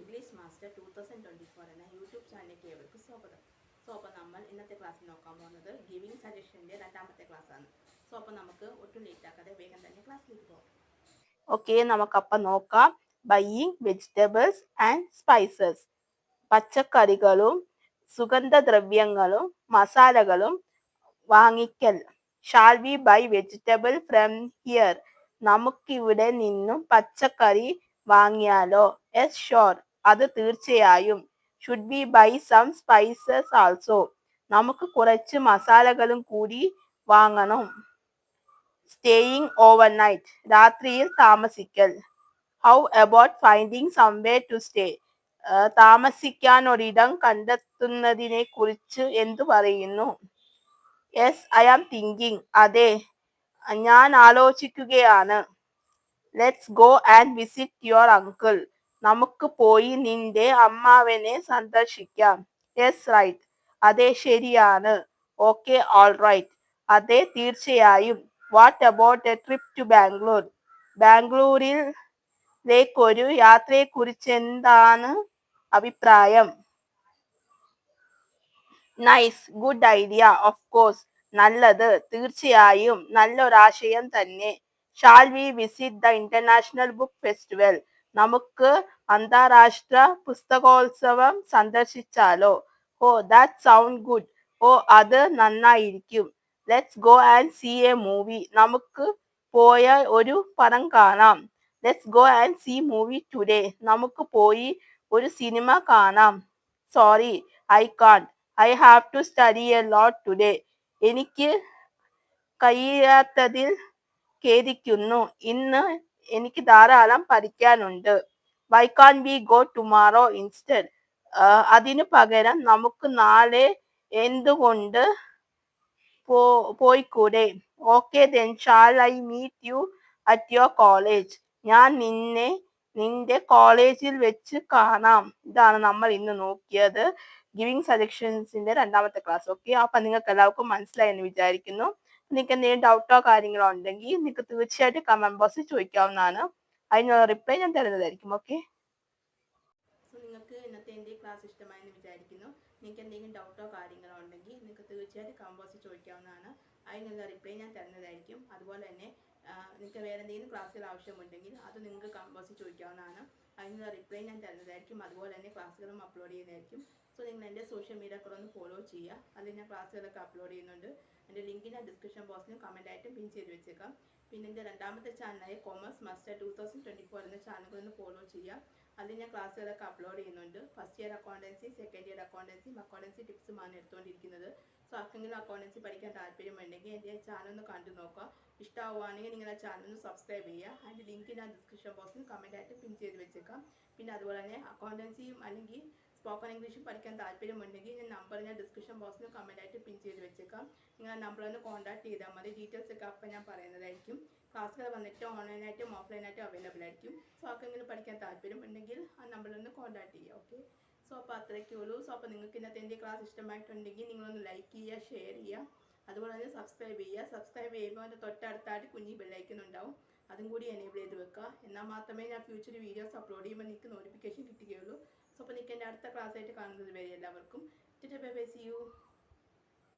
English master 2024 എന്ന YouTube ചാനലിലേക്ക് ഏവർക്കും സ്വാഗതം. അപ്പോൾ നമ്മൾ ഇന്നത്തെ ക്ലാസ്സിൽ നോക്കാൻ പോകുന്നത് ഗിവിംഗ് സജഷൻ്റെ രണ്ടാമത്തെ ക്ലാസ്സാണ്. അപ്പോൾ നമുക്ക് ഒട്ടും ലേറ്റ് ആക്കാതെ വേഗം തന്നെ ക്ലാസ്സിലേക്ക് പോകാം. ഓക്കെ, നമുക്കപ്പം നോക്കാം. Buying vegetables and spices. പച്ചക്കറികളും സുഗന്ധദ്രവ്യങ്ങളും മസാലകളും വാങ്ങിക്കൽ. Shall we buy vegetable from here? നമുക്കിവിടെ നിന്നും പച്ചക്കറി വാങ്ങിയാലോ? യെസ് ഷോർ, അത് തീർച്ചയായും. Should be buy some spices also? നമുക്ക് കുറച്ച് മസാലകളും കൂടി വാങ്ങണം. സ്റ്റേയിങ് ഓവർ നൈറ്റ്, രാത്രിയിൽ താമസിക്കൽ. How about finding someway to stay? താമസിക്കാൻ ഒരിടം കണ്ടെത്തുന്നതിനെ കുറിച്ച് എന്തു പറയുന്നു? യെസ് ഐ ആം തിങ്കിങ്, അതെ ഞാൻ ആലോചിക്കുകയാണ്. Let's go and visit your uncle. നമുക്ക് പോയി നിന്റെ അമ്മാവനെ സന്ദർശിക്കാം. യെസ് റൈറ്റ്, അതെ ശരിയാണ്. ഓക്കെ ഓൾ റൈറ്റ്, അതെ തീർച്ചയായും. What about a trip to Bangalore? ബാംഗ്ലൂരിലേക്കൊരു യാത്രയെക്കുറിച്ച് എന്താണ് അഭിപ്രായം? Nice, good idea, of course, നല്ലത്, തീർച്ചയായും നല്ലൊരാശയം തന്നെ. Shall we visit the international book festival? നമുക്ക് അന്താരാഷ്ട്ര പുസ്തകോത്സവം സന്ദർശിച്ചാലോ? Oh that sound good. Oh അത് നന്നായിരിക്കും. Let's go and see a movie? നമുക്ക് പോയ ഒരു പടം കാണാം. Let's go and see movie today? നമുക്ക് പോയി ഒരു സിനിമ കാണാം. Sorry I can't, I have to study A lot today. എനിക്ക് കഴിയാത്തതിൽ ഖേദിക്കുന്നു, ഇന്ന് എനിക്ക് ധാരാളം പഠിക്കാനുണ്ട്. Why can we go tomorrow instead? അതിനു പകരം നമുക്ക് നാളെ എന്തുകൊണ്ട് പോയിക്കൂടെ? Okay then shall I meet you at your college? ഞാൻ നിന്നെ നിന്റെ കോളേജിൽ വെച്ച് കാണാം. ഇതാണ് നമ്മൾ ഇന്ന് നോക്കിയത്, ഗിവിംഗ് സജഷൻസിന്റെ രണ്ടാമത്തെ ക്ലാസ്. ഓക്കെ, അപ്പൊ നിങ്ങൾക്ക് എല്ലാവർക്കും മനസ്സിലായി എന്ന് വിചാരിക്കുന്നു. നിങ്ങൾക്ക് എന്തെങ്കിലും ഡൗട്ടോ കാര്യങ്ങളോ ഉണ്ടെങ്കിൽ നിങ്ങൾക്ക് തീർച്ചയായിട്ടും കമന്റ് ബോക്സിൽ ചോദിക്കാവുന്നതാണ്. അതിനുള്ള റിപ്ലൈ ഞാൻ തരുന്നതായിരിക്കും. ഓക്കെ, സോ നിങ്ങൾക്ക് ഇന്നത്തെ എൻ്റെ ക്ലാസ് ഇഷ്ടമായെന്ന് വിചാരിക്കുന്നു. നിങ്ങൾക്ക് എന്തെങ്കിലും ഡൗട്ടോ കാര്യങ്ങളോ ഉണ്ടെങ്കിൽ നിങ്ങൾക്ക് തീർച്ചയായിട്ടും കമന്റ് ബോക്സിൽ ചോദിക്കാവുന്നതാണ്. അതിനുള്ള റിപ്ലൈ ഞാൻ തരുന്നതായിരിക്കും. അതുപോലെ തന്നെ നിങ്ങൾക്ക് വേറെ എന്തെങ്കിലും ക്ലാസ്സുകൾ ആവശ്യമുണ്ടെങ്കിൽ അത് നിങ്ങൾക്ക് കമന്റ് ബോക്സിൽ ചോദിക്കാവുന്നതാണ്. അതിനുള്ള റിപ്ലൈ ഞാൻ തരുന്നതായിരിക്കും. അതുപോലെ തന്നെ ക്ലാസ്സുകളും അപ്ലോഡ് ചെയ്യുന്നതായിരിക്കും. സോ നിങ്ങൾ എൻ്റെ സോഷ്യൽ മീഡിയ ഒക്കെ ഒന്ന് ഫോളോ ചെയ്യുക. അതിൽ ഞാൻ ക്ലാസ്സുകളൊക്കെ അപ്ലോഡ് ചെയ്യുന്നുണ്ട്. എൻ്റെ ലിങ്ക് ഞാൻ ഡിസ്ക്രിപ്ഷൻ ബോക്സിലും കമൻറ്റായിട്ടും പിൻ ചെയ്ത് വെച്ചേക്കാം. പിന്നെ എൻ്റെ രണ്ടാമത്തെ ചാനലായ കോമേഴ്സ് മാസ്റ്റർ 2024 എന്ന ചാനലുകളൊന്ന് ഫോളോ ചെയ്യുക. അതിൽ ഞാൻ ക്ലാസ്സുകളൊക്കെ അപ്ലോഡ് ചെയ്യുന്നുണ്ട്. First year accountancy, second year അക്കൗണ്ടൻസിയും അക്കൗണ്ടൻസി ടിപ്സുമാണ് എടുത്തുകൊണ്ടിരിക്കുന്നത്. സോ ആർക്കെങ്കിലും അക്കൗണ്ടൻസി പഠിക്കാൻ താല്പര്യമുണ്ടെങ്കിൽ എൻ്റെ ചാനൽ ഒന്ന് കണ്ടു നോക്കുക. ഇഷ്ടമാവുകയാണെങ്കിൽ നിങ്ങൾ ആ ചാനൽ ഒന്ന് സബ്സ്ക്രൈബ് ചെയ്യുക. അതിൻ്റെ ലിങ്ക് ഞാൻ ഡിസ്ക്രിപ്ഷൻ ബോക്സിൽ കമൻറ്റായിട്ട് പിൻ ചെയ്ത് വെച്ചേക്കാം. പിന്നെ അതുപോലെ തന്നെ അക്കൗണ്ടൻസിയും അല്ലെങ്കിൽ സ്പോക്കൺ ഇംഗ്ലീഷും പഠിക്കാൻ താല്പര്യമുണ്ടെങ്കിൽ ഞാൻ നമ്പർ ഞാൻ ഡിസ്ക്രിപ്ഷൻ ബോക്സിൽ കമൻറ്റായിട്ട് പിൻ ചെയ്ത് വെച്ചേക്കാം. നിങ്ങൾ ആ നമ്പറൊന്ന് കോൺടാക്ട് ചെയ്താൽ മതി. ഡീറ്റെയിൽസ് ഒക്കെ അപ്പം ഞാൻ പറയുന്നതായിരിക്കും. ക്ലാസ്സുകൾ വന്നിട്ട് ഓൺലൈനായിട്ടും ഓഫ്ലൈനായിട്ടും അവൈലബിൾ ആയിരിക്കും. സോ ആർക്കെങ്കിലും പഠിക്കാൻ താല്പര്യം ഉണ്ടെങ്കിൽ ആ നമ്പറിലൊന്ന് കോൺടാക്ട് ചെയ്യുക. ഓക്കെ, സോ അപ്പോൾ അത്രയ്ക്കേ ഉള്ളൂ. സോ അപ്പോൾ നിങ്ങൾക്ക് ഇന്നത്തെ എൻ്റെ ക്ലാസ് ഇഷ്ടമായിട്ടുണ്ടെങ്കിൽ നിങ്ങളൊന്ന് ലൈക്ക് ചെയ്യുക, ഷെയർ ചെയ്യുക, അതുപോലെ തന്നെ സബ്സ്ക്രൈബ് ചെയ്യുക. സബ്സ്ക്രൈബ് ചെയ്യുമ്പോൾ അതിൻ്റെ തൊട്ടടുത്തായിട്ട് കുഞ്ഞി ബെല്ലൈക്കൺ ഉണ്ടാവും, അതും കൂടി എനേബിൾ ചെയ്ത് വെക്കുക. എന്നാൽ മാത്രമേ ഞാൻ ഫ്യൂച്ചർ വീഡിയോസ് അപ്ലോഡ് ചെയ്യുമ്പോൾ നിങ്ങൾക്ക് നോട്ടിഫിക്കേഷൻ കിട്ടുകയുള്ളൂ. സോ അപ്പോൾ നിങ്ങൾക്ക് എൻ്റെ അടുത്ത ക്ലാസ്സായിട്ട് കാണുന്നത് വരെ എല്ലാവർക്കും ബൈ ബൈ, സീ യു.